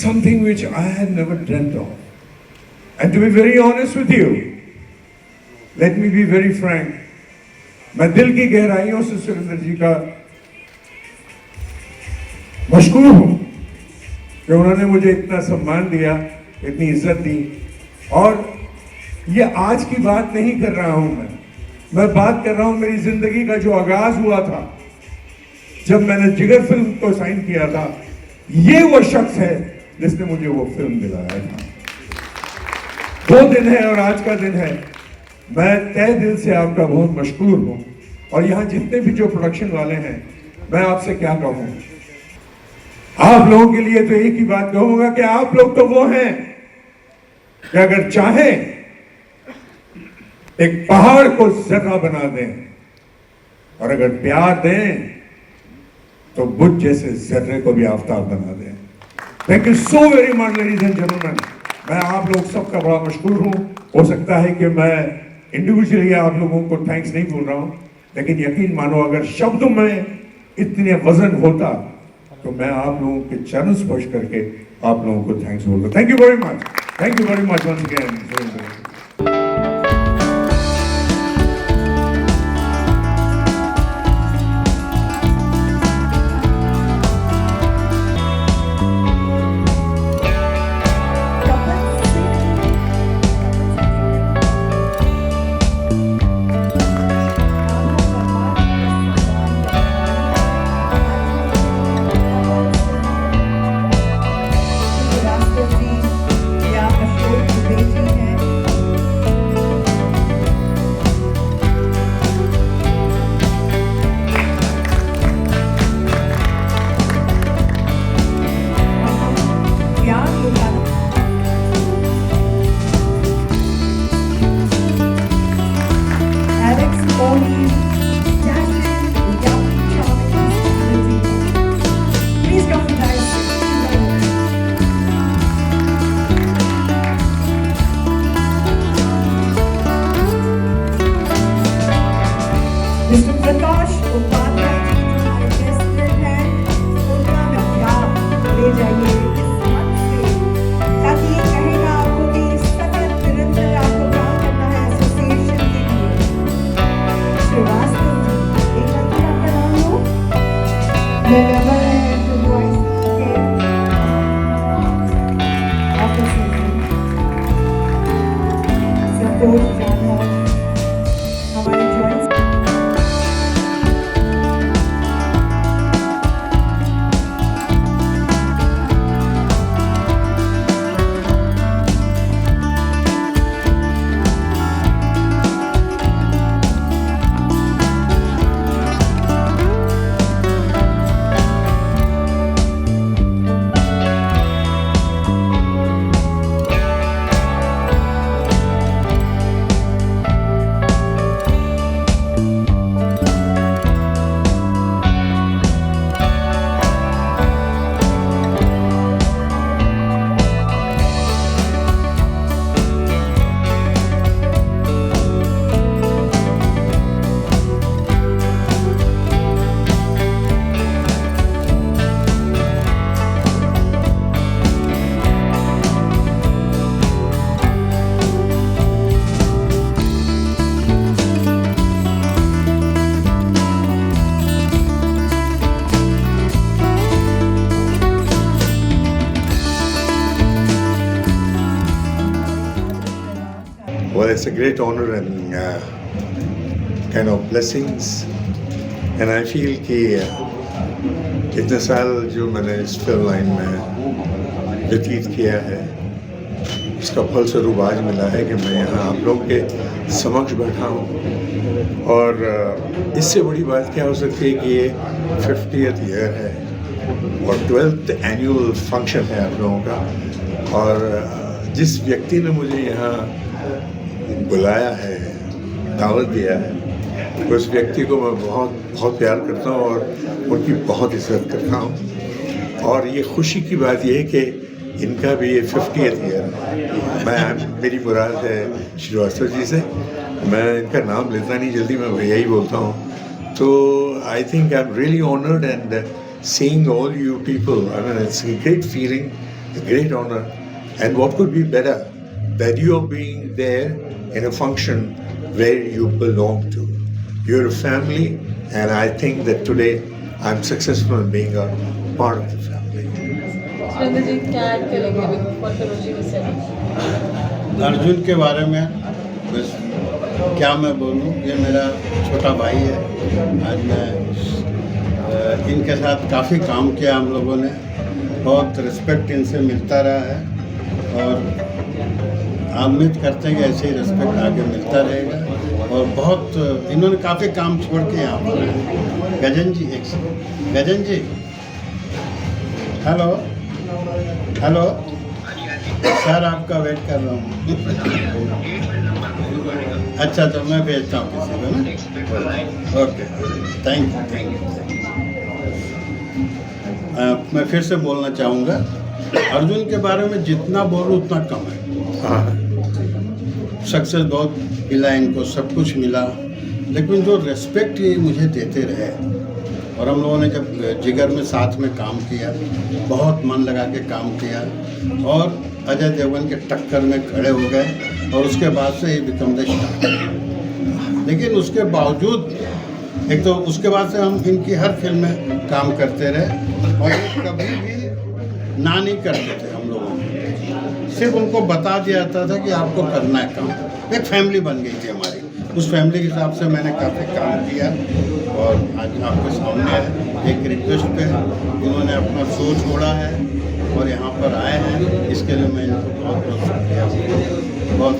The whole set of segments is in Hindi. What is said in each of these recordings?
something which I had never dreamt of. And to be very honest with you, let me be very frank, मैं दिल की गहराइयों से सुरेंद्र जी का मशकूर हूं कि उन्होंने मुझे इतना सम्मान दिया, इतनी इज्जत दी। और ये आज की बात नहीं कर रहा हूं मैं बात कर रहा हूं मेरी जिंदगी का जो आगाज हुआ था जब मैंने जिगर फिल्म को साइन किया था। ये वो शख्स है जिसने मुझे वो फिल्म दिलाया था। वो दिन है और आज का दिन है। मैं तहे दिल से आपका बहुत मशकूर हूं। और यहां जितने भी जो प्रोडक्शन वाले हैं, मैं आपसे क्या कहूं, आप लोगों के लिए तो एक ही बात कहूंगा कि आप लोग तो वो हैं कि अगर चाहें एक पहाड़ को जर्रा बना दें और अगर प्यार दें तो बुझ जैसे जर्रे को भी आफताब बना दें। Thank you so very much ladies and gentleman. मैं आप लोग सबका बड़ा मशकूर हूं। हो सकता है कि मैं इंडिविजुअली आप लोगों को थैंक्स नहीं बोल रहा हूं, लेकिन यकीन मानो अगर शब्दों में इतने वजन होता तो मैं आप लोगों के चरण स्पर्श करके आप लोगों को थैंक्स बोलता। Thank you very much. Thank you very much once again. Mister Prakash Upadhyay ji जो हमारे प्रेसिडेंट हैं, उनका मैं प्यार ले जाइए इस मंच से, ताकि ये कहेगा आपको कि सतत निरंतर आपको काम करना है एसोसिएशन के लिए। श्रीवास्तव जी, एक बार फिर आपका नाम लो। मैं मेंबर है टू वॉइस के ऑफिसर संतोष जाधव हमारे joint Well, it's a great honor and kind of blessings, and I feel कि इतने साल जो मैंने इस फिल्म लाइन में व्यतीत किया है, इसका फलस्वरूप आज मिला है कि मैं यहाँ आप लोग के समक्ष बैठा हूँ। और इससे बड़ी बात क्या हो सकती है कि ये 50th ईयर है और 12th एनुअल फंक्शन है आप लोगों का। और जिस व्यक्ति ने मुझे यहाँ बुलाया है, दावत दिया है, उस व्यक्ति को मैं बहुत बहुत प्यार करता हूँ और उनकी बहुत इज्जत करता हूँ। और ये खुशी की बात ये है कि इनका भी ये 50th ईयर। मेरी मुराद है श्रीवास्तव जी से। मैं इनका नाम लेता नहीं जल्दी, मैं भैया ही बोलता हूँ। तो I think I am really honoured and seeing all you people, I mean, it's a great feeling a great honor. And what could be better that you're being there in a function where you belong to. You're a family, and I think that today I'm successful in being a part of the family. Surendra ji क्या ऐड करेंगे फॉर फिरोजी हुसैन? अर्जुन के बारे में बस क्या मैं बोलूं, ये मेरा छोटा भाई है। आज मैं इनके साथ काफ़ी काम किया हम लोगों ने, बहुत रिस्पेक्ट इनसे मिलता रहा है और उम्मीद करते हैं कि ऐसे ही रिस्पेक्ट आगे मिलता रहेगा। और बहुत इन्होंने काफ़ी काम छोड़ के यहाँ पर गजन जी, एक गजन जी, हेलो हेलो सर, आपका वेट कर रहा हूँ। अच्छा, तो मैं भेजता हूँ किसी को ना। Okay, thank you. मैं फिर से बोलना चाहूँगा, अर्जुन के बारे में जितना बोलूँ उतना कम है। सक्सेस बहुत मिला इनको, सब कुछ मिला, लेकिन जो रेस्पेक्ट ये मुझे देते रहे, और हम लोगों ने जब जिगर में साथ में काम किया, बहुत मन लगा के काम किया और अजय देवगन के टक्कर में खड़े हो गए और उसके बाद से ये बिकम द स्टार। लेकिन उसके बावजूद एक तो उसके बाद से हम इनकी हर फिल्म में काम करते रहे और ये कभी भी ना नहीं करते थे। हम लोगों को सिर्फ उनको बता दिया जाता था कि आपको करना है काम। एक फैमिली बन गई थी हमारी, उस फैमिली के हिसाब से मैंने काफ़ी काम किया और आज आपके सामने है। एक रिक्वेस्ट पे उन्होंने अपना शो छोड़ा है और यहाँ पर आए हैं, इसके लिए मैं इनको बहुत बहुत शुक्रिया, बहुत।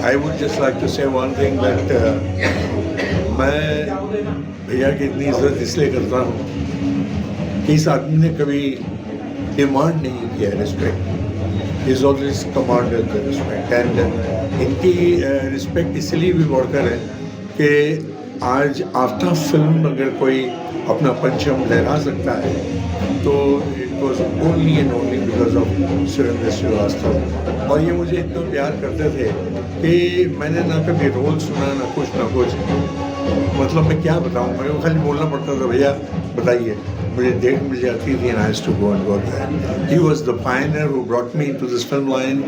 I would just like to say one thing that मैं भैया की इतनी इज्जत इसलिए करता हूँ कि इस आदमी ने कभी डिमांड नहीं किया respect, is always commanded the respect. And इनकी रिस्पेक्ट इसलिए भी बढ़कर है कि आज आफ्टर फिल्म अगर कोई अपना पंचम लहरा सकता है तो it was only and only because of Surendra Shrivastava. और ये मुझे इतना प्यार करते थे कि मैंने ना कभी रोल सुना ना कुछ, मतलब मैं क्या बताऊँ, मेरे को खाली बोलना पड़ता था, भैया बताइए, मुझे डेट मिल जाती थी, and I used to go and work there. He was the pioneer who brought me into this film line,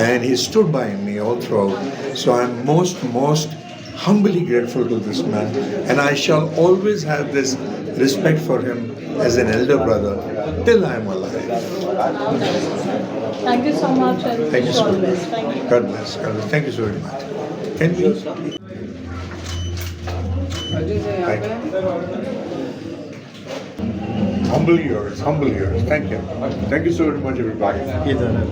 and he stood by me all throughout. So I'm most humbly grateful to this man, and I shall always have this respect for him as an elder brother till I am alive. Thank you so much and Thank you wish so all the much. best. Thank you. God bless. God bless. Thank you so very much. Can we? Thank you. Humble yours. Thank you. Thank you so very much, everybody. इधर है।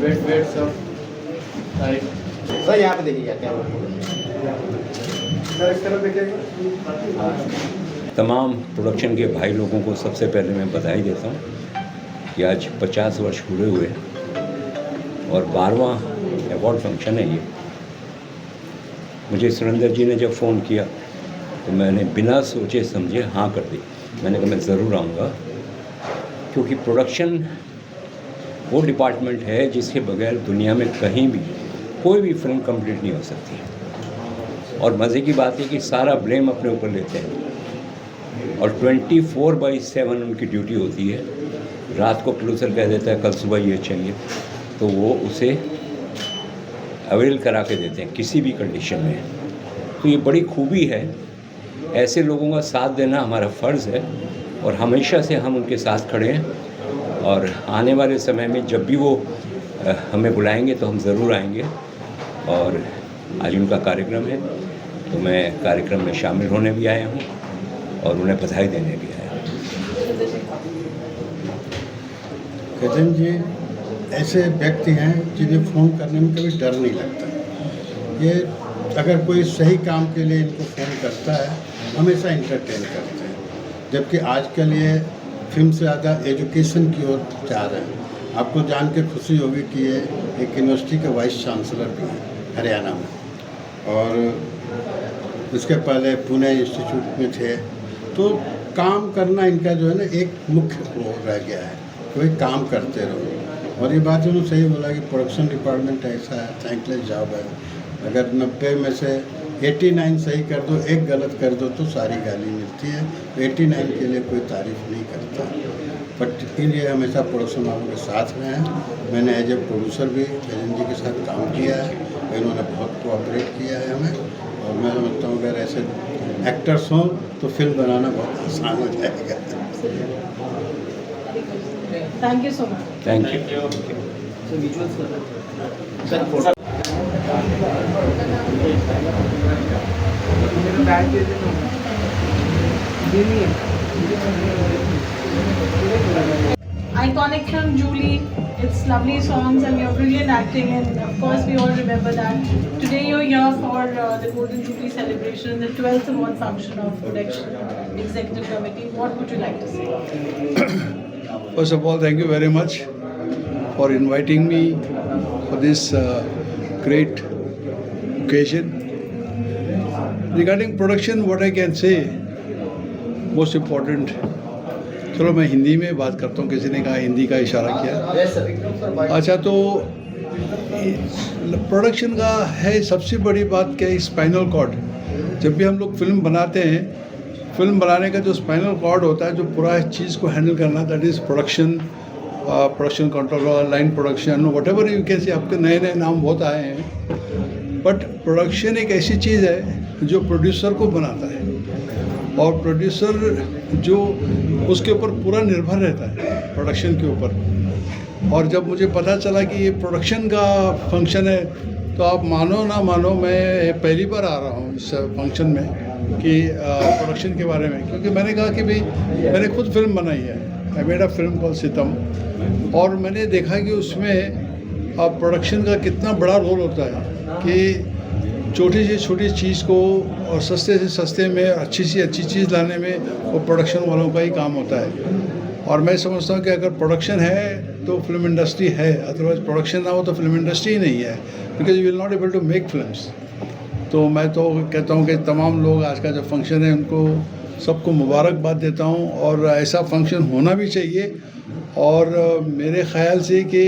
वेट सब राइट सर यहाँ पे देखिए क्या तमाम प्रोडक्शन के भाई लोगों को सबसे पहले मैं बधाई देता हूँ कि आज 50 वर्ष पूरे हुए और 12वां अवार्ड फंक्शन है ये। मुझे सुरेंद्र जी ने जब फ़ोन किया तो मैंने बिना सोचे समझे हाँ कर दी। मैंने कहा मैं ज़रूर आऊँगा, क्योंकि प्रोडक्शन वो डिपार्टमेंट है जिसके बगैर दुनिया में कहीं भी कोई भी फिल्म कंप्लीट नहीं हो सकती। और मज़े की बात है कि सारा ब्लेम अपने ऊपर लेते हैं और 24/7 उनकी ड्यूटी होती है। रात को प्रोड्यूसर कह देता है कल सुबह ये चाहिए तो वो उसे अवेल करा के देते हैं किसी भी कंडीशन में। तो ये बड़ी खूबी है, ऐसे लोगों का साथ देना हमारा फ़र्ज़ है और हमेशा से हम उनके साथ खड़े हैं। और आने वाले समय में जब भी वो हमें बुलाएंगे तो हम ज़रूर आएंगे। और आज उनका कार्यक्रम है तो मैं कार्यक्रम में शामिल होने भी आया हूँ और उन्हें बधाई देने भी आया हूँ। गजन जी ऐसे व्यक्ति हैं जिन्हें फ़ोन करने में कभी डर नहीं लगता। ये अगर कोई सही काम के लिए इनको फ़ोन करता है हमेशा इंटरटेन करते हैं। जबकि आजकल ये फिल्म से ज़्यादा एजुकेशन की ओर जा रहे हैं। आपको जान के खुशी होगी कि ये एक यूनिवर्सिटी के वाइस चांसलर भी हैं हरियाणा में, और उसके पहले पुणे इंस्टीट्यूट में थे। तो काम करना इनका जो है ना एक मुख्य वो रह गया है, कोई काम करते रहो। और ये बात उन्होंने सही बोला कि प्रोडक्शन डिपार्टमेंट ऐसा है, थैंकलेस जॉब है। अगर 90 में से 89 सही कर दो, एक गलत कर दो तो सारी गाली मिलती है। 89 के लिए कोई तारीफ नहीं करता, बट इसीलिए हमेशा प्रोड्यूसर वालों के साथ में है। मैंने एज ए प्रोड्यूसर भी गजेंद्र जी के साथ काम किया है, इन्होंने बहुत कोऑपरेट किया है हमें, और मैं समझता हूँ अगर ऐसे एक्टर्स हों तो फिल्म बनाना बहुत आसान हो जाएगा। Thank you so much. Thank you. Iconic film Julie, it's lovely songs and your brilliant acting, and of course we all remember that. Today you're here for the Golden Jubilee celebration, the 12th award function of Production Executive Committee. What would you like to say? First of all, thank you very much for inviting me for this great occasion. Regarding production, what I can say, most important, चलो मैं हिंदी में बात करता हूँ, किसी ने कहा हिंदी का इशारा किया। अच्छा, तो प्रोडक्शन का है सबसे बड़ी बात क्या है, स्पाइनल कॉर्ड। जब भी हम लोग फिल्म बनाते हैं, फिल्म बनाने का जो स्पाइनल कॉर्ड होता है, जो पूरा चीज़ को हैंडल करना, that is production, production controller, line production, whatever you can say. आपके नए नए नाम बहुत आए हैं, बट प्रोडक्शन एक ऐसी चीज़ है जो प्रोड्यूसर को बनाता है, और प्रोड्यूसर जो उसके ऊपर पूरा निर्भर रहता है, प्रोडक्शन के ऊपर। और जब मुझे पता चला कि ये प्रोडक्शन का फंक्शन है, तो आप मानो ना मानो, मैं पहली बार आ रहा हूँ इस फंक्शन में कि प्रोडक्शन के बारे में, क्योंकि मैंने कहा कि भाई मैंने खुद फिल्म बनाई है, I made a film called सितम, और मैंने देखा कि उसमें प्रोडक्शन का कितना बड़ा रोल होता है कि छोटी से छोटी चीज़ को और सस्ते से सस्ते में अच्छी से अच्छी चीज़ लाने में वो प्रोडक्शन वालों का ही काम होता है। और मैं समझता हूँ कि अगर प्रोडक्शन है तो फिल्म इंडस्ट्री है, अदरवाइज प्रोडक्शन ना हो तो फिल्म इंडस्ट्री ही नहीं है, because you will not able to make films. तो मैं तो कहता हूँ कि तमाम लोग, आज का जो फंक्शन है उनको सबको मुबारकबाद देता हूँ, और ऐसा फंक्शन होना भी चाहिए। और मेरे ख़्याल से कि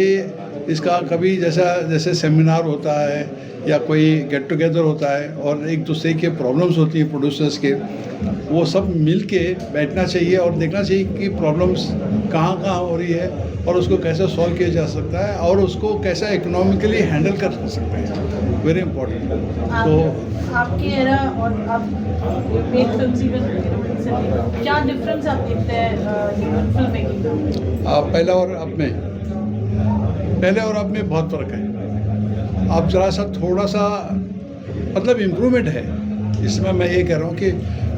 इसका कभी जैसे सेमिनार होता है या कोई गेट टुगेदर होता है और एक दूसरे के प्रॉब्लम्स होती हैं प्रोड्यूसर्स के, वो सब मिल के बैठना चाहिए और देखना चाहिए कि प्रॉब्लम्स कहाँ कहाँ हो रही है और उसको कैसे सॉल्व किया जा सकता है और उसको कैसा इकोनॉमिकली हैंडल कर सकते हैं। Very important. तो आपकी एरा और आप मेक फिल्म्स इवन क्या डिफरेंस आप देखते हैं फिल्म मेकिंग का? पहले और अब में बहुत फ़र्क है। आप ज़रा सा थोड़ा सा मतलब इम्प्रूवमेंट है इसमें। मैं ये कह रहा हूँ कि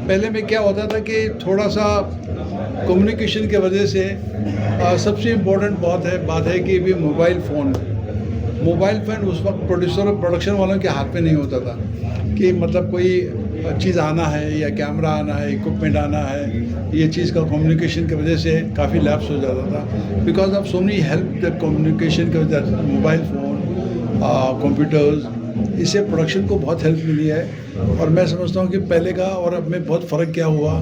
पहले में क्या होता था कि थोड़ा सा कम्युनिकेशन के वजह से सबसे इम्पोर्टेंट बात है कि भी मोबाइल फ़ोन उस वक्त प्रोडक्शन वालों के हाथ में नहीं होता था कि मतलब कोई चीज़ आना है या कैमरा आना है, इक्विपमेंट आना है, ये चीज़ का कम्युनिकेशन की वजह से काफ़ी लैप्स हो जाता था because of so many help the communication की वजह से मोबाइल फ़ोन, कंप्यूटर्स, इससे प्रोडक्शन को बहुत हेल्प मिली है। और मैं समझता हूँ कि पहले का और अब में बहुत फ़र्क क्या हुआ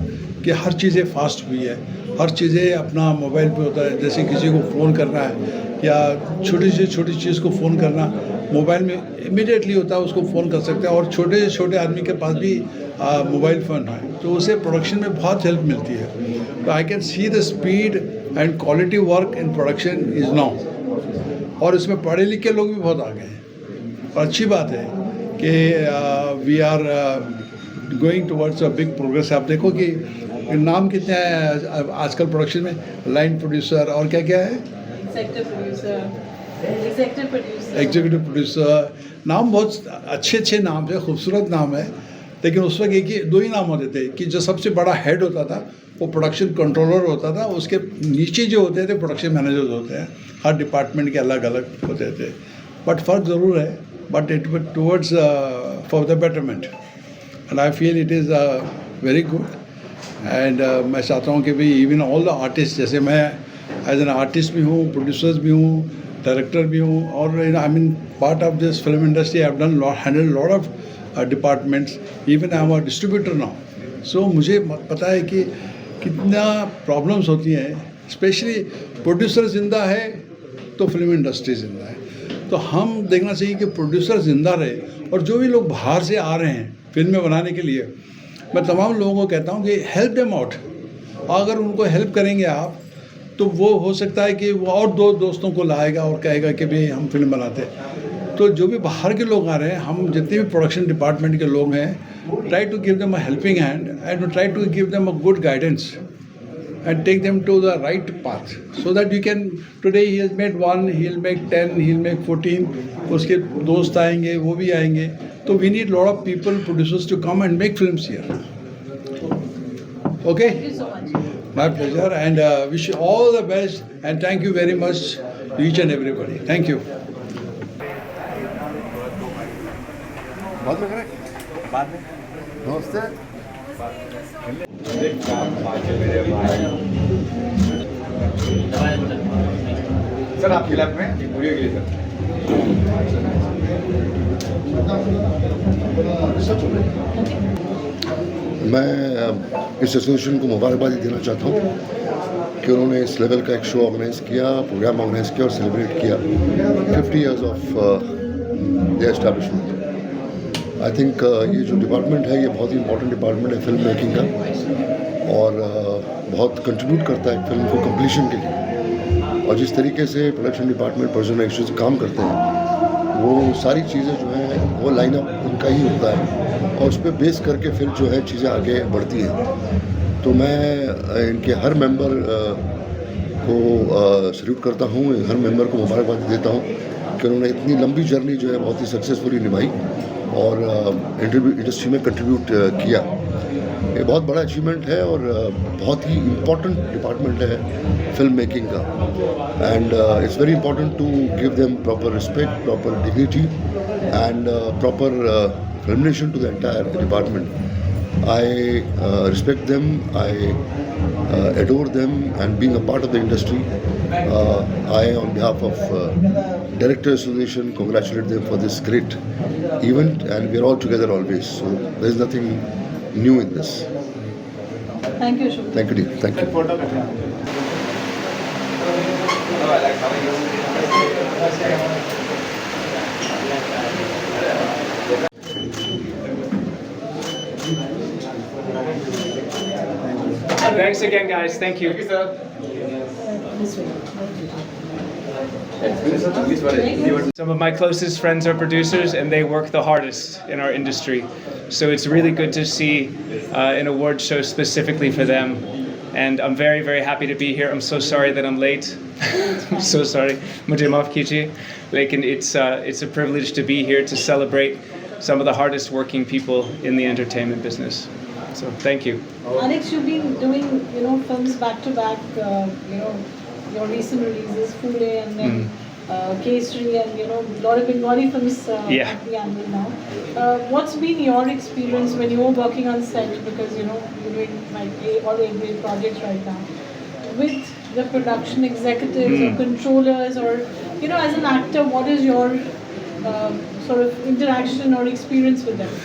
कि हर चीज़ें फास्ट हुई है, हर चीज़ें अपना मोबाइल पे होता है। जैसे किसी को फ़ोन करना है या छोटी से छोटी चीज़ को फ़ोन करना मोबाइल में इमीडिएटली होता है, उसको फ़ोन कर सकते हैं। और छोटे से छोटे आदमी के पास भी मोबाइल फ़ोन है तो उसे प्रोडक्शन में बहुत हेल्प मिलती है। तो I can see the speed and quality work in production is now. और इसमें पढ़े लिखे लोग भी बहुत आ गए हैं और अच्छी बात है कि we are going towards a big progress. आप देखो कि नाम कितने हैं आजकल प्रोडक्शन में, लाइन प्रोड्यूसर और क्या क्या है, एग्जीक्यूटिव प्रोड्यूसर, नाम बहुत अच्छे नाम है, खूबसूरत नाम है। लेकिन उस वक्त दो ही नाम होते थे कि जो सबसे बड़ा हेड होता था वो प्रोडक्शन कंट्रोलर होता था, उसके नीचे जो होते थे प्रोडक्शन मैनेजर्स होते हैं, हर डिपार्टमेंट के अलग अलग होते थे। बट फ़र्क ज़रूर है, but it towards for the betterment and I feel it is very good. And मैं चाहता हूँ कि भाई इवन ऑल द आर्टिस्ट, जैसे मैं एज एन आर्टिस्ट भी हूँ, प्रोड्यूसर्स भी हूँ, डायरेक्टर भी हूँ, और I mean part of this film industry, I have done handle lot of departments, even I am a distributor now. So मुझे पता है कि कितना प्रॉब्लम्स होती हैं, स्पेशली प्रोड्यूसर ज़िंदा है तो फिल्म इंडस्ट्री ज़िंदा है। तो हम देखना चाहिए कि प्रोड्यूसर ज़िंदा रहे और जो भी लोग बाहर से आ रहे हैं फिल्में बनाने के लिए, मैं तमाम लोगों को कहता हूँ कि हेल्प देम आउट। अगर उनको हेल्प करेंगे आप तो वो हो सकता है कि वो और दो दोस्तों को लाएगा और कहेगा कि भाई हम फिल्म बनाते हैं। तो जो भी बाहर के लोग आ रहे हैं, हम जितने भी प्रोडक्शन डिपार्टमेंट के लोग हैं, try to give them a helping hand and try to give them a good guidance and take them to the right path, so that you can, today he has made 1, he'll make 10, he'll make 14, उसके दोस्त आएंगे, वो भी आएंगे। तो we need lot of people, producers to come and make films here. Okay? Thank you so much. My pleasure, and wish you all the best, and thank you very much to each and everybody. Thank you. नमस्ते। सर आप खिलाफ में वीडियो के लिए सर मैं इस एसोसिएशन को मुबारकबादी देना चाहता हूँ कि उन्होंने इस लेवल का एक शो ऑर्गेनाइज किया, प्रोग्राम ऑर्गेनाइज किया और सेलिब्रेट किया 50 years of the establishment. I think ये जो डिपार्टमेंट है ये बहुत ही इंपॉर्टेंट डिपार्टमेंट है फिल्म मेकिंग का, और बहुत कंट्रीब्यूट करता है फिल्म को कंप्लीशन के लिए। और जिस तरीके से प्रोडक्शन डिपार्टमेंट पर्सनल एक्शन से काम करते हैं, वो सारी चीज़ें जो हैं वो लाइनअप उनका ही होता है और उस पर बेस करके फिर जो है चीज़ें आगे बढ़ती हैं। तो मैं इनके हर मेंबर को सल्यूट करता हूँ, हर मेंबर को मुबारकबाद देता हूँ कि उन्होंने इतनी लंबी जर्नी जो है बहुत ही सक्सेसफुली निभाई और इंडस्ट्री में कंट्रीब्यूट किया। ये बहुत बड़ा अचीवमेंट है और बहुत ही इम्पोर्टेंट डिपार्टमेंट है फिल्म मेकिंग का, and it's very important to give them proper respect, proper dignity and proper recognition to the entire department. I respect them, I adore them, and being a part of the industry, I on behalf of Director Association congratulate them for this great event, and we are all together always, so there is nothing new in this. Thank you, Shubh. Thank you, dear. Thank you. Thanks again, guys. Thank you. Some of my closest friends are producers, and they work the hardest in our industry. So it's really good to see an award show specifically for them. And I'm very, very happy to be here. I'm so sorry that I'm late. I'm so sorry. Mujhe maaf kijiye. Lekin it's a privilege to be here to celebrate some of the hardest working people in the entertainment business. So thank you. Alex, you've been doing, films back to back, your recent releases, Phule and then Kesari, and, a lot of Bengali films at the anvil now. What's been your experience when you're working on set, because, you're doing like all 8 great projects right now, with the production executives or controllers, or, as an actor, what is your sort of interaction or experience with them?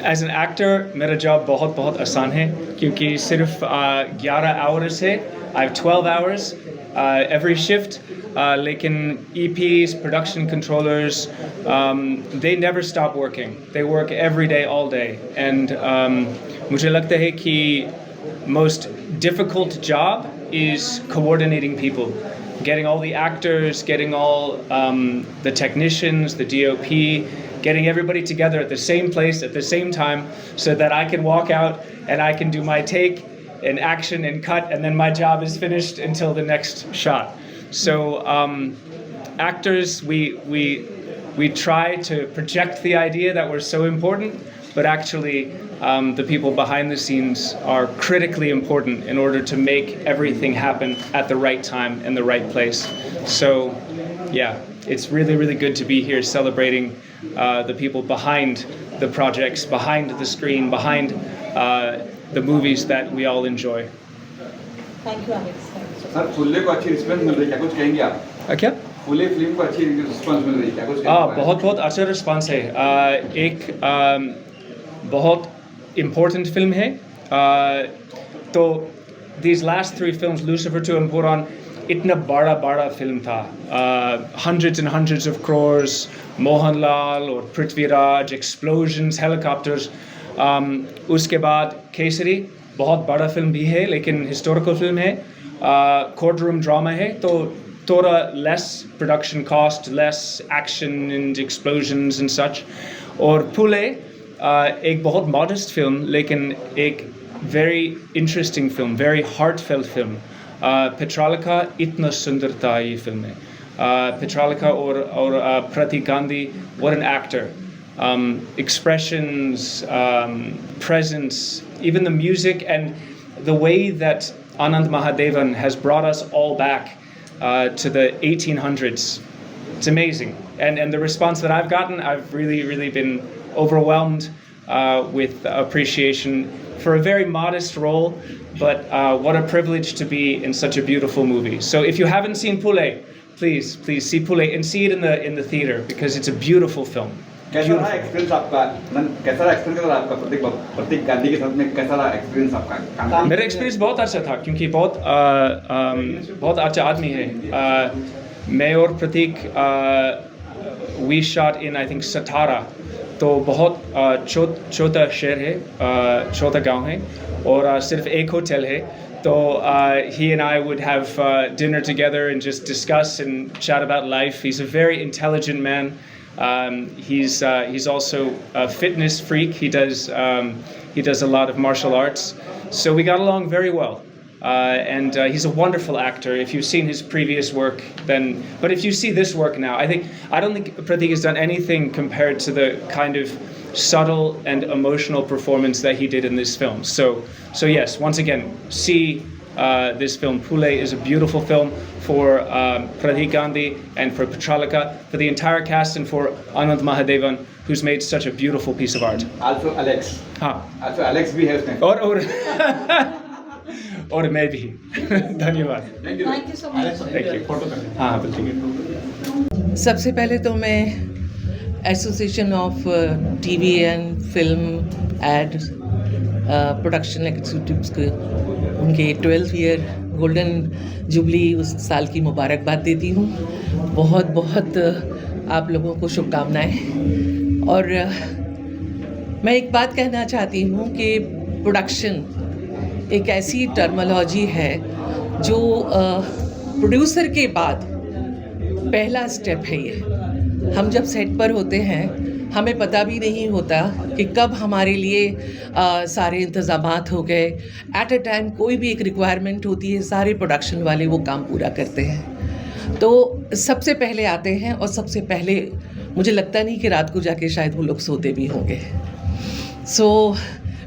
As an actor, मेरा job बहुत बहुत आसान है क्योंकि सिर्फ 11 hours है. I have 12 hours every shift. लेकिन EPs, production controllers, they never stop working. They work every day, all day. And मुझे लगता है कि most difficult job is coordinating people. Getting all the actors, getting all the technicians, the DOP, getting everybody together at the same place at the same time so that I can walk out and I can do my take and action and cut, and then my job is finished until the next shot. So actors, we try to project the idea that we're so important, but actually the people behind the scenes are critically important in order to make everything happen at the right time and the right place. So yeah, it's really, really good to be here celebrating the people behind the projects, behind the screen, behind the movies that we all enjoy. Thank you, Alex. Thank you. Sir Phule को अच्छी रिस्पॉन्स मिल रही है, क्या कुछ कहेंगे आप? क्या? फुल्ले फिल्म को अच्छी रिस्पॉन्स मिल रही है, क्या कुछ कहेंगे? बहुत बहुत अच्छा रिस्पॉन्स है. एक बहुत इम्पोर्टेंट फिल्म है. तो these last 3 films, Lucifer 2 and Puran, इतना बड़ा फिल्म था. Hundreds and hundreds of crores, Mohanlal or Prithviraj, explosions, helicopters. उसके बाद केसरी बहुत बड़ा फिल्म भी है लेकिन हिस्टोरिकल फिल्म है, कोर्ट रूम ड्रामा है, तो थोड़ा less production cost, less action and explosions and such. और पुले एक बहुत मॉडेस्ट फिल्म लेकिन एक very interesting film, very heartfelt film. पेट्रालिका इतना सुंदरता ये फिल्म है। Petralika or Pratik Gandhi, what an actor. Expressions, presence, even the music and the way that Anand Mahadevan has brought us all back to the 1800s. It's amazing. And the response that I've gotten, I've really been overwhelmed with appreciation for a very modest role, but what a privilege to be in such a beautiful movie. So if you haven't seen Pule, please see Pule and see it in the theater because it's a beautiful film. कैसा रहा एक्सपीरियंस आपका? कैसा रहा एक्सपीरियंस आपका प्रतीक गांधी के साथ में? कैसा रहा एक्सपीरियंस आपका? मेरा एक्सपीरियंस बहुत अच्छा था क्योंकि बहुत अच्छा आदमी है। मैं और Prateek we shot in I think Satara, तो बहुत छोटा शहर है, छोटा गांव है और सिर्फ एक होटल है। So he and I would have dinner together and just discuss and chat about life. He's a very intelligent man. He's also a fitness freak. He does a lot of martial arts. So we got along very well. And he's a wonderful actor. If you've seen his previous work, but if you see this work now, I don't think Pratik has done anything compared to the kind of subtle and emotional performance that he did in this film. So yes, once again, see this film. Pule is a beautiful film for Pratik Gandhi and for Petralika, for the entire cast, and for Anand Mahadevan, who's made such a beautiful piece of art. Also Alex. Also Alex भी है उसमें। और मैं भी। धन्यवाद। Thank you so much. Thank you. हाँ बिल्कुल। सबसे पहले तो मैं association of TV and film ad production executives को उनके 12th ईयर गोल्डन जुबली उस साल की मुबारकबाद देती हूँ। बहुत आप लोगों को शुभकामनाएं। और मैं एक बात कहना चाहती हूँ कि प्रोडक्शन एक ऐसी टर्मिनोलॉजी है जो प्रोड्यूसर के बाद पहला स्टेप है। ये हम जब सेट पर होते हैं हमें पता भी नहीं होता कि कब हमारे लिए सारे इंतज़ामात हो गए। एट अ टाइम कोई भी एक रिक्वायरमेंट होती है, सारे प्रोडक्शन वाले वो काम पूरा करते हैं। तो सबसे पहले आते हैं और सबसे पहले मुझे लगता नहीं कि रात को जाके शायद वो लोग सोते भी होंगे। सो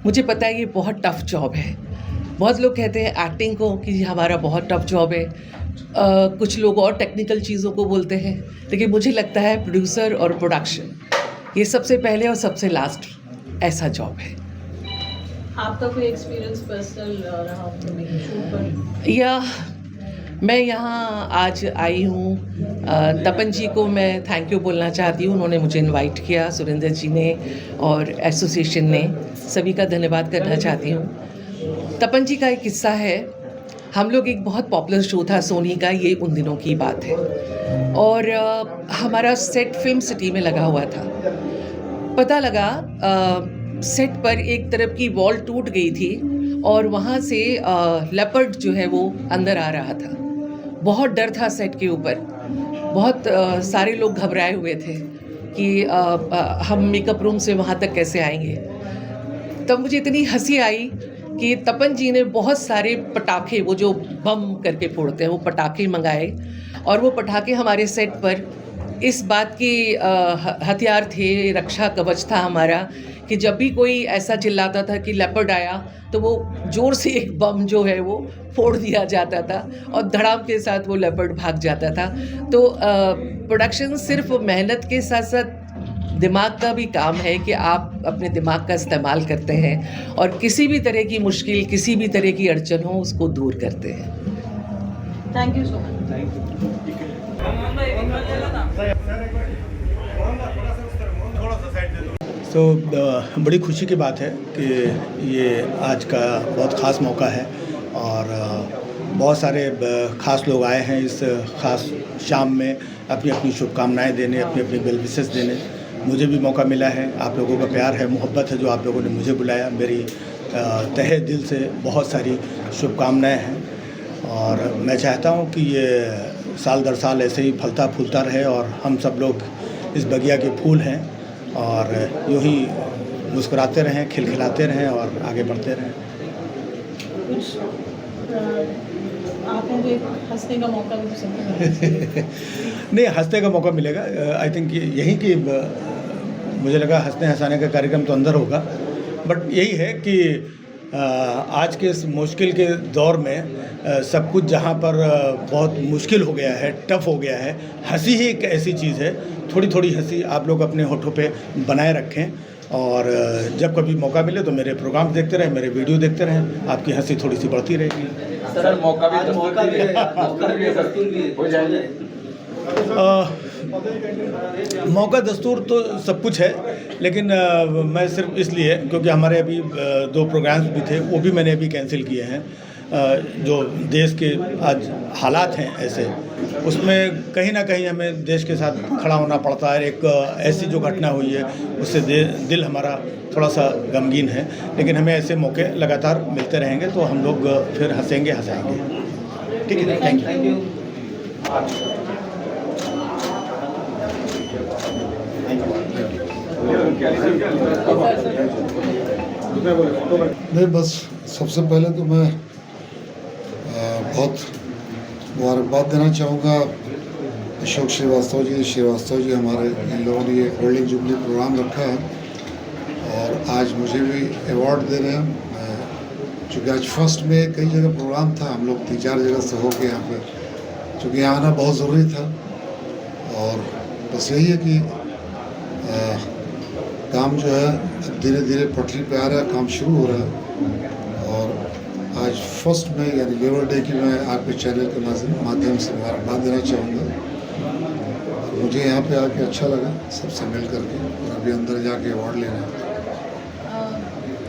मुझे पता है ये बहुत टफ़ जॉब है। बहुत लोग कहते हैं एक्टिंग को कि हमारा बहुत टफ़ जॉब है, कुछ लोग और टेक्निकल चीज़ों को बोलते हैं, लेकिन मुझे लगता है प्रोड्यूसर और प्रोडक्शन ये सबसे पहले और सबसे लास्ट ऐसा जॉब है। आपका कोई एक्सपीरियंस पर्सनल रहा शूट पर? या मैं यहाँ आज आई हूँ, तपन जी को मैं थैंक यू बोलना चाहती हूँ। उन्होंने मुझे इनवाइट किया, सुरेंद्र जी ने और एसोसिएशन ने, सभी का धन्यवाद करना चाहती हूँ। तपन जी का एक किस्सा है, हम लोग एक बहुत पॉपुलर शो था सोनी का, ये उन दिनों की बात है, और हमारा सेट फिल्म सिटी में लगा हुआ था। पता लगा सेट पर एक तरफ की वॉल टूट गई थी और वहाँ से लेपर्ड जो है वो अंदर आ रहा था। बहुत डर था सेट के ऊपर, बहुत सारे लोग घबराए हुए थे कि हम मेकअप रूम से वहाँ तक कैसे आएंगे। तब मुझे इतनी हंसी आई कि तपन जी ने बहुत सारे पटाखे, वो जो बम करके फोड़ते हैं, वो पटाखे मंगाए और वो पटाखे हमारे सेट पर इस बात की हथियार थे, रक्षा कवच था हमारा, कि जब भी कोई ऐसा चिल्लाता था कि लेपर्ड आया तो वो ज़ोर से एक बम जो है वो फोड़ दिया जाता था और धड़ाम के साथ वो लेपर्ड भाग जाता था। तो प्रोडक्शन सिर्फ मेहनत के साथ साथ दिमाग का भी काम है कि आप अपने दिमाग का इस्तेमाल करते हैं और किसी भी तरह की मुश्किल, किसी भी तरह की अड़चन हो उसको दूर करते हैं। Thank you so much. Thank you. तो बड़ी खुशी की बात है कि ये आज का बहुत ख़ास मौका है और बहुत सारे ख़ास लोग आए हैं इस ख़ास शाम में अपनी अपनी शुभकामनाएं देने, अपनी अपनी वेल विशेस देने। मुझे भी मौका मिला है, आप लोगों का प्यार है, मोहब्बत है जो आप लोगों ने मुझे बुलाया। मेरी तहे दिल से बहुत सारी शुभकामनाएं हैं और मैं चाहता हूं कि ये साल दर साल ऐसे ही फलता फूलता रहे और हम सब लोग इस बगिया के फूल हैं और यूं ही मुस्कुराते रहें, खिलखिलाते रहें और आगे बढ़ते रहें। कुछ आप लोग एक हंसने का मौका भी तो सबको नहीं, हंसने का मौका मिलेगा। आई थिंक यही कि मुझे लगा हंसने हंसाने का कार्यक्रम तो अंदर होगा, बट यही है कि आज के इस मुश्किल के दौर में सब कुछ जहाँ पर बहुत मुश्किल हो गया है, टफ हो गया है, हंसी ही एक ऐसी चीज़ है। थोड़ी थोड़ी हंसी आप लोग अपने होठों पे बनाए रखें और जब कभी मौका मिले तो मेरे प्रोग्राम देखते रहें, मेरे वीडियो देखते रहें, आपकी हंसी थोड़ी सी बढ़ती रहेगी। सर मौका भी हो जाएगा। मौका दस्तूर तो सब कुछ है, लेकिन मैं सिर्फ इसलिए क्योंकि हमारे अभी 2 प्रोग्राम्स भी थे, वो भी मैंने अभी कैंसिल किए हैं। जो देश के आज हालात हैं ऐसे, उसमें कहीं ना कहीं हमें देश के साथ खड़ा होना पड़ता है। एक ऐसी जो घटना हुई है उससे दिल हमारा थोड़ा सा गमगीन है, लेकिन हमें ऐसे मौके लगातार मिलते रहेंगे तो हम लोग फिर हंसेंगे हंसाएंगे। ठीक है, थैंक यू। नहीं, बस सबसे पहले तो मैं बहुत मुबारकबाद देना चाहूँगा अशोक श्रीवास्तव जी हमारे इन लोगों ने ये गोल्डन जुबली प्रोग्राम रखा है और आज मुझे भी अवार्ड दे रहे हैं। चूँकि आज फर्स्ट में कई जगह प्रोग्राम था, हम लोग 3-4 जगह से होके यहाँ पे, चूँकि यहाँ आना बहुत ज़रूरी था और बस यही है कि काम जो है अब धीरे धीरे पटरी पे आ रहा है, काम शुरू हो रहा है और आज फर्स्ट में यानी लेबर डे की मैं आपके चैनल के माध्यम से मुबारकबाद देना चाहूँगा। मुझे यहाँ पे आके अच्छा लगा सबसे मिल करके और अभी अंदर जाके अवार्ड लेना है।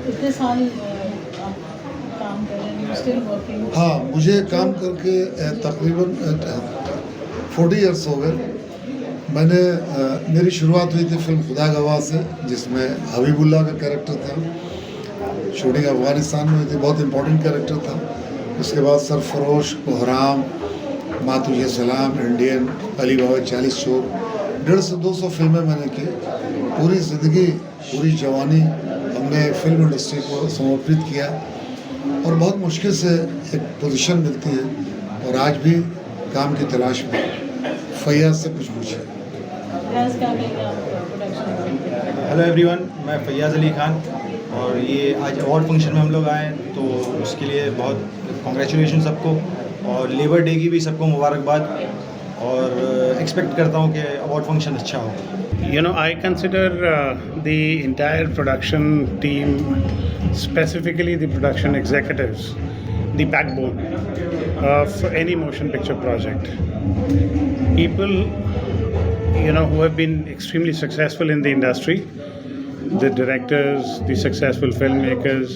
कितने साल आप काम कर रहे हैं? Still working? हाँ, मुझे काम करके तकरीबन 40 ईयर्स हो गए। मैंने मेरी शुरुआत हुई थी फिल्म खुदा गवाह से, जिसमें हबीबुल्ला का कैरेक्टर था। शूटिंग अफगानिस्तान में हुई थी, बहुत इम्पोर्टेंट कैरेक्टर था। उसके बाद सरफरोश, कोहराम, माँ तुझे सलाम, इंडियन, अली बाबा 40 चोर, 150 से 200 फिल्में मैंने की। पूरी ज़िंदगी, पूरी जवानी हमने फिल्म इंडस्ट्री को समर्पित किया और बहुत मुश्किल से एक पोजीशन मिलती है और आज भी काम की तलाश में। फैयाज से कुछ पूछे। हेलो एवरीवन, मैं फैयाज़ अली खान और ये आज अवार्ड फंक्शन में हम लोग आए तो उसके लिए बहुत कॉन्ग्रेचुलेशन सबको और लेबर डे की भी सबको मुबारकबाद और एक्सपेक्ट करता हूँ कि अवार्ड फंक्शन अच्छा हो। You know, I consider the entire production team, specifically the production executives, the backbone of any motion picture project. People, you know, who have been extremely successful in the industry, the directors, the successful filmmakers,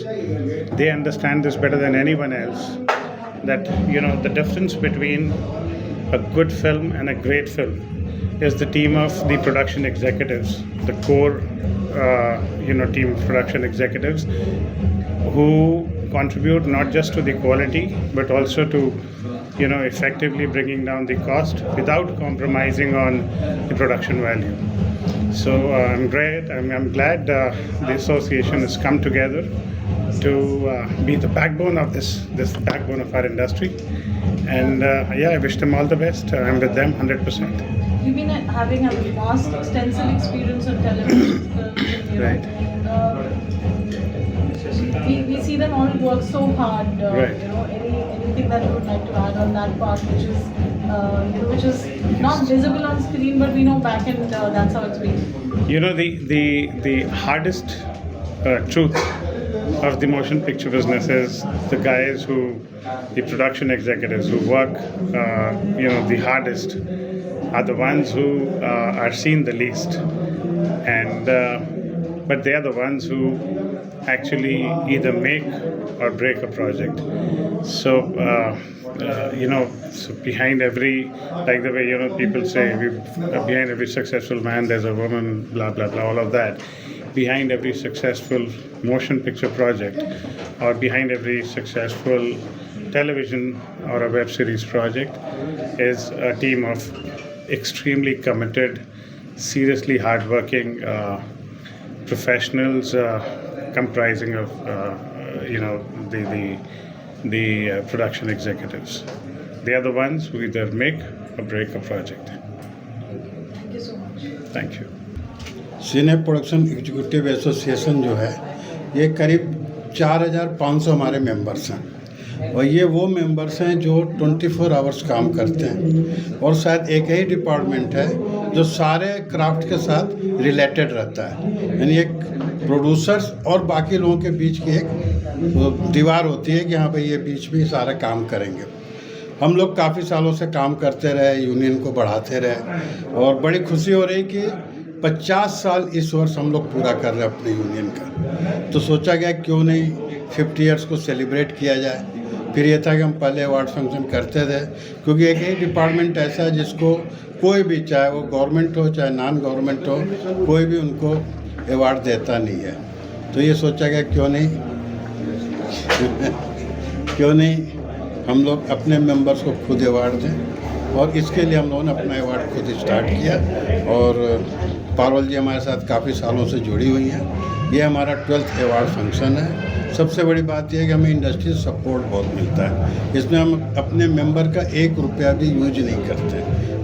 they understand this better than anyone else, that, you know, the difference between a good film and a great film is the team of the production executives, the core, team of production executives who contribute not just to the quality but also to, effectively bringing down the cost without compromising on the production value. So I'm glad the association has come together to be the backbone of this backbone of our industry, and I wish them all the best. I'm with them 100%. You've been having a vast, extensive experience on television films. Right. We see them all work so hard. Right. Anything that you would like to add on that part, which is not visible on screen, but we know back end that's how it's been. You know, the hardest truth of the motion picture business is the guys the production executives who work, the hardest, are the ones who are seen the least, and but they are the ones who actually either make or break a project. So, so behind every, like the way, people say, behind every successful man, there's a woman, blah, blah, blah, all of that. Behind every successful motion picture project or behind every successful television or a web series project is a team of extremely committed, seriously hardworking professionals comprising of the production executives. They are the ones who either make or break a project. Thank you so much. Thank you. Cine production executive association जो है ये करीब 4,500 हमारे मेंबर्स हैं और ये वो मेंबर्स हैं जो 24 आवर्स काम करते हैं और शायद एक ही डिपार्टमेंट है जो सारे क्राफ्ट के साथ रिलेटेड रहता है। यानी एक प्रोड्यूसर्स और बाकी लोगों के बीच की एक दीवार होती है कि हाँ भाई ये बीच में सारा काम करेंगे। हम लोग काफ़ी सालों से काम करते रहे, यूनियन को बढ़ाते रहे और बड़ी खुशी हो रही कि 50 साल इस वर्ष हम लोग पूरा कर रहे हैं अपने यूनियन का। तो सोचा गया क्यों नहीं 50 ईयर्स को सेलिब्रेट किया जाए। फिर ये था कि हम पहले अवार्ड फंक्शन करते थे क्योंकि एक ही डिपार्टमेंट ऐसा है जिसको कोई भी, चाहे वो गवर्नमेंट हो चाहे नॉन गवर्नमेंट हो, कोई भी उनको अवार्ड देता नहीं है। तो ये सोचा गया क्यों नहीं क्यों नहीं हम लोग अपने मेंबर्स को खुद अवार्ड दें और इसके लिए हम लोगों ने अपना अवार्ड खुद स्टार्ट किया। और पारुल जी हमारे साथ काफ़ी सालों से जुड़ी हुई हैं। ये हमारा 12th अवार्ड फंक्शन है। सबसे बड़ी बात यह है कि हमें इंडस्ट्री सपोर्ट बहुत मिलता है। इसमें हम अपने मेंबर का 1 रुपया भी यूज नहीं करते।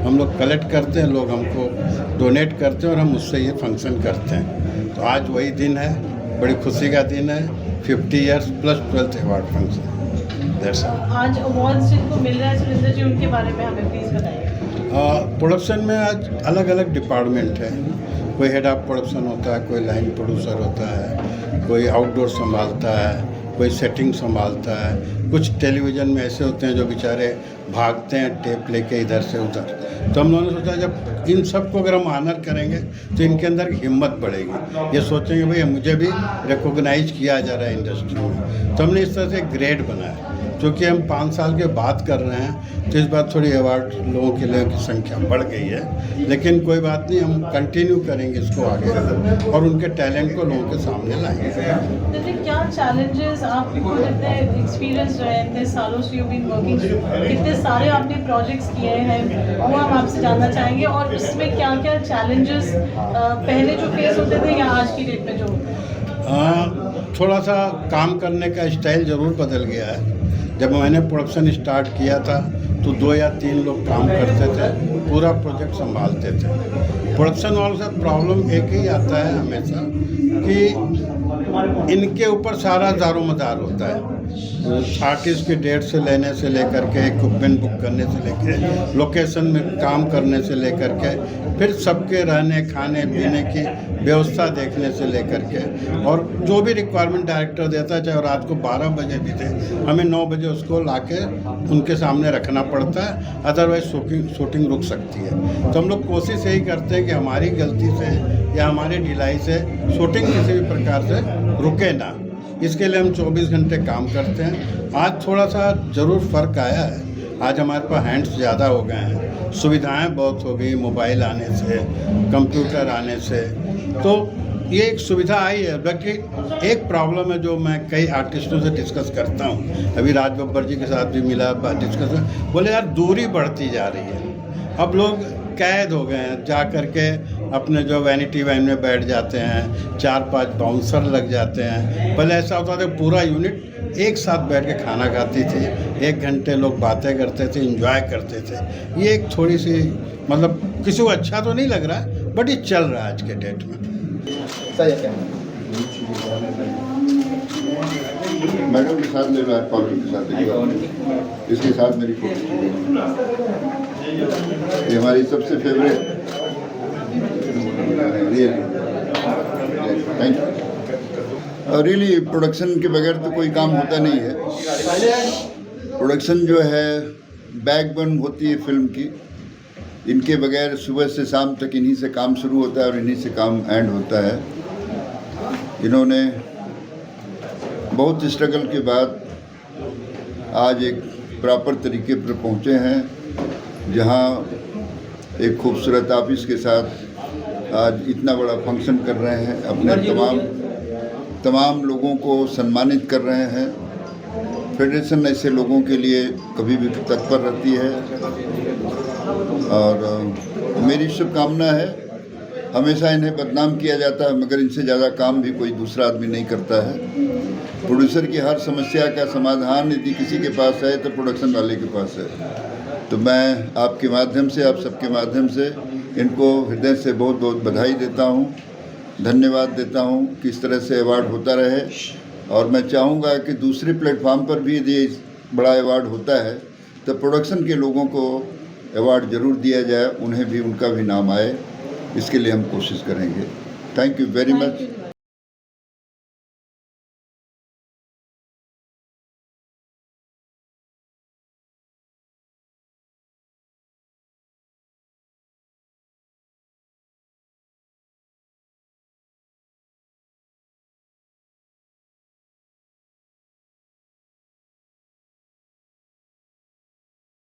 हम लोग कलेक्ट करते हैं, लोग हमको डोनेट करते हैं और हम उससे ये फंक्शन करते हैं। तो आज वही दिन है, बड़ी खुशी का दिन है, 50 years plus 12th award function. आज अवार्ड्स जिनको मिल रहा है सुरेंद्र जी, उनके बारे में हमें प्लीज़ बताइए। प्रोडक्शन में आज अलग अलग डिपार्टमेंट है। कोई हेड ऑफ प्रोडक्शन होता है, कोई लाइन प्रोड्यूसर होता है, कोई आउटडोर संभालता है, कोई सेटिंग संभालता है। कुछ टेलीविज़न में ऐसे होते हैं जो बेचारे भागते हैं टेप लेके इधर से उधर। तो हम लोगों ने सोचा जब इन सबको अगर हम ऑनर करेंगे तो इनके अंदर हिम्मत बढ़ेगी। ये सोचेंगे भाई मुझे भी रिकॉग्नाइज किया जा रहा है इंडस्ट्री में। तो हमने इस तरह से एक ग्रेड बनाया। क्योंकि हम 5 साल के बाद कर रहे हैं तो इस बार थोड़ी अवार्ड लोगों के लिए की संख्या बढ़ गई है, लेकिन कोई बात नहीं, हम कंटिन्यू करेंगे इसको आगे और उनके टैलेंट को लोगों के सामने लाएंगे। क्या चैलेंजेस आपको लगता है, एक्सपीरियंस जो है इतने सालों से यू बीन वर्किंग, कितने सारे आपने प्रोजेक्ट्स किए हैं वो हम आपसे जानना चाहेंगे और उसमें क्या क्या चैलेंजेस पहले जो फेस होते थे या आज की डेट में जो होते हैं? थोड़ा सा काम करने का स्टाइल ज़रूर बदल गया है। जब मैंने प्रोडक्शन स्टार्ट किया था तो 2 या 3 लोग काम करते थे, पूरा प्रोजेक्ट संभालते थे। प्रोडक्शन वालों से प्रॉब्लम एक ही आता है हमेशा कि इनके ऊपर सारा दारोमदार होता है। आर्टिस्ट की डेट से लेने से लेकर के, इक्विपमेंट बुक करने से लेकर, लोकेशन में काम करने से लेकर के, फिर सबके रहने खाने पीने की व्यवस्था देखने से लेकर के, और जो भी रिक्वायरमेंट डायरेक्टर देता है, चाहे रात को 12 बजे भी दे, हमें 9 बजे उसको लाके उनके सामने रखना पड़ता है, अदरवाइज शूटिंग रुक सकती है। तो हम लोग कोशिश यही करते हैं कि हमारी गलती से या हमारी ढिलाई से शूटिंग किसी भी प्रकार से रुके ना। इसके लिए हम 24 घंटे काम करते हैं। आज थोड़ा सा ज़रूर फ़र्क आया है। आज हमारे पास हैंड्स ज़्यादा हो गए हैं, सुविधाएं बहुत हो गई, मोबाइल आने से, कंप्यूटर आने से, तो ये एक सुविधा आई है। बाकी एक प्रॉब्लम है जो मैं कई आर्टिस्टों से डिस्कस करता हूँ, अभी राज बब्बर जी के साथ भी मिला, डिस्कस, बोले यार दूरी बढ़ती जा रही है। अब लोग कैद हो गए हैं, जा कर के अपने जो वैनिटी वैन में बैठ जाते हैं, 4-5 बाउंसर लग जाते हैं। पहले ऐसा होता था पूरा यूनिट एक साथ बैठ के खाना खाती थी, 1 घंटे लोग बातें करते थे, एंजॉय करते थे। ये एक थोड़ी सी मतलब किसी को अच्छा तो नहीं लग रहा है, बट ये चल रहा है आज के डेट में। मैडम के साथ ले रहा है, पारुल के साथ, इसके साथ मेरी फोटो, ये हमारी सबसे favourite. Thank you. Really production के बगैर तो कोई काम होता नहीं है। प्रोडक्शन जो है बैकबोन होती है फिल्म की। इनके बगैर सुबह से शाम तक इन्हीं से काम शुरू होता है और इन्हीं से काम एंड होता है। इन्होंने बहुत स्ट्रगल के बाद आज एक प्रॉपर तरीके पर पहुँचे हैं, जहाँ एक खूबसूरत ऑफिस के साथ आज इतना बड़ा फंक्शन कर रहे हैं, अपने तमाम लोगों को सम्मानित कर रहे हैं। फेडरेशन ऐसे लोगों के लिए कभी भी तत्पर रहती है और मेरी शुभकामना है। हमेशा इन्हें बदनाम किया जाता है, मगर इनसे ज़्यादा काम भी कोई दूसरा आदमी नहीं करता है। प्रोड्यूसर की हर समस्या का समाधान यदि किसी के पास है तो प्रोडक्शन वाले के पास है। तो मैं आपके माध्यम से, आप सबके माध्यम से इनको हृदय से बहुत बहुत बधाई देता हूँ, धन्यवाद देता हूँ कि इस तरह से अवार्ड होता रहे। और मैं चाहूँगा कि दूसरे प्लेटफॉर्म पर भी यदि बड़ा अवार्ड होता है तो प्रोडक्शन के लोगों को अवार्ड ज़रूर दिया जाए, उन्हें भी, उनका भी नाम आए, इसके लिए हम कोशिश करेंगे। Thank you very much.